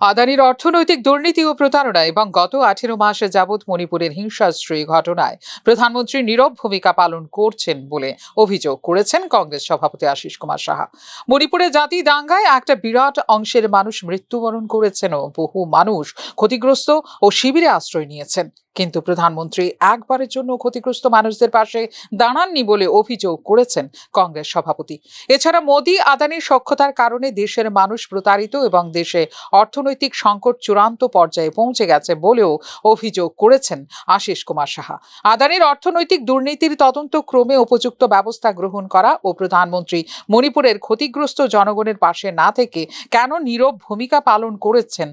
আদানির অর্থনৈতিক দুর্নীতি ও প্রতারণা এবং গত 18 মাস যাবৎ মণিপুরের হিংসাশ্রয়ী ঘটনায় প্রধানমন্ত্রী নীরব ভূমিকা পালন করছেন বলে অভিযোগ করেছেন কংগ্রেস সভাপতি আশিস কুমার সাহা। মণিপুরে জাতি দাঙ্গায় একটা বিরাট অংশের মানুষ মৃত্যুবরণ করেছেন ও বহু মানুষ ক্ষতিগ্রস্ত ও শিবিরে আশ্রয় নিয়েছেন, কিন্তু প্রধানমন্ত্রী একবারের জন্য ক্ষতিগ্রস্ত মানুষদের পাশে দাঁড়াননি বলে অভিযোগ করেছেন কংগ্রেস সভাপতি। এছাড়া মোদি আদানির সখ্যতার কারণে দেশের মানুষ প্রতারিত এবং দেশে অর্থনৈতিক সংকট চূড়ান্ত পর্যায়ে পৌঁছে গেছে বলেও অভিযোগ করেছেন আশিস কুমার সাহা। আদানির অর্থনৈতিক দুর্নীতির তদন্ত ক্রমে উপযুক্ত ব্যবস্থা গ্রহণ করা ও প্রধানমন্ত্রী মণিপুরের ক্ষতিগ্রস্ত জনগণের পাশে না থেকে কেন নীরব ভূমিকা পালন করেছেন,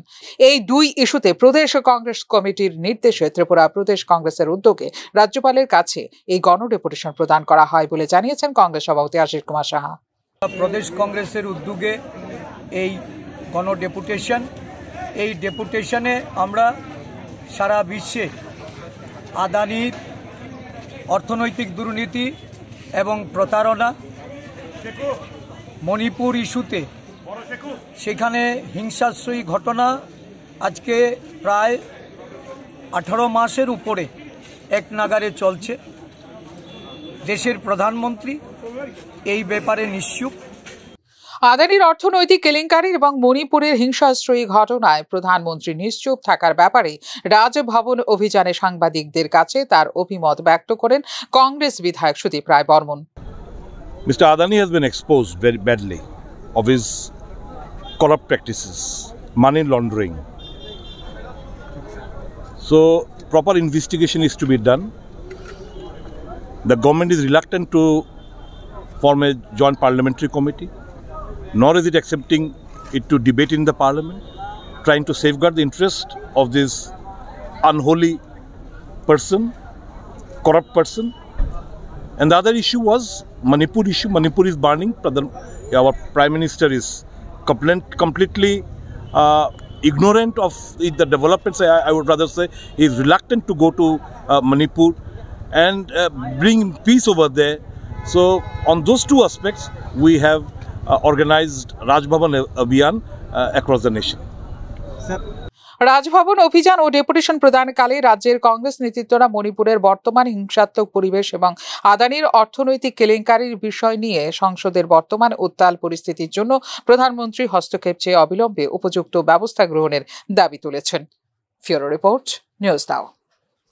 এই দুই ইস্যুতে প্রদেশ কংগ্রেস কমিটির নির্দেশে ত্রিপুরা প্রদেশ কংগ্রেসের উদ্যোগে রাজ্যপালের কাছে এই গণডেপুটেশন প্রদান করা হয় বলে জানিয়েছেন কংগ্রেস সভাপতি আশিস কুমার সাহা। প্রদেশ কংগ্রেসের উদ্যোগে এই ডেপুটেশনে আমরা সারা বিশ্বে আদানির অর্থনৈতিক দুর্নীতি এবং প্রতারণা, মণিপুর ইস্যুতে সেখানে হিংসাশ্রয়ী ঘটনা আজকে প্রায় 18 মাসের উপরে এক নাগারে চলছে। দেশের প্রধানমন্ত্রী এই ব্যাপারে নিশ্চুপ। আদানির অর্থনৈতিক কেলেঙ্কারি এবং মণিপুরের হিংসাশ্রয়ী ঘটনায় প্রধানমন্ত্রী নিশ্চুপ থাকার ব্যাপারে রাজভবন অভিযানে সাংবাদিকদের কাছে তার অভিমত ব্যক্ত করেন কংগ্রেস বিধায়ক Sudip Roy Barman. Mr. Adani has been exposed very badly of his corrupt practices, money laundering. So proper investigation is to be done. The government is reluctant to form a joint parliamentary committee, nor is it accepting it to debate in the parliament, trying to safeguard the interest of this unholy person, corrupt person. And the other issue was Manipur issue. Manipur is burning. Our Prime Minister is completely ignorant of the developments. I would rather say he is reluctant to go to Manipur and bring peace over there. So on those two aspects, we have organized Rajbhavan Abhiyan across the nation. Raj Bhavan অভিযান ও deputation প্রদানকালে রাজ্যের কংগ্রেস নেতৃত্বরা মণিপুরের বর্তমান হিংসাত্মক পরিবেশ এবং আদানির অর্থনৈতিক কেলেঙ্কারির বিষয় নিয়ে সংসদের বর্তমান উত্তাল পরিস্থিতির জন্য প্রধানমন্ত্রী হস্তক্ষেপ চেয়ে অবিলম্বে উপযুক্ত ব্যবস্থা গ্রহণের দাবি তুলেছেন। ফিউরো রিপোর্ট, নিউজ নাও।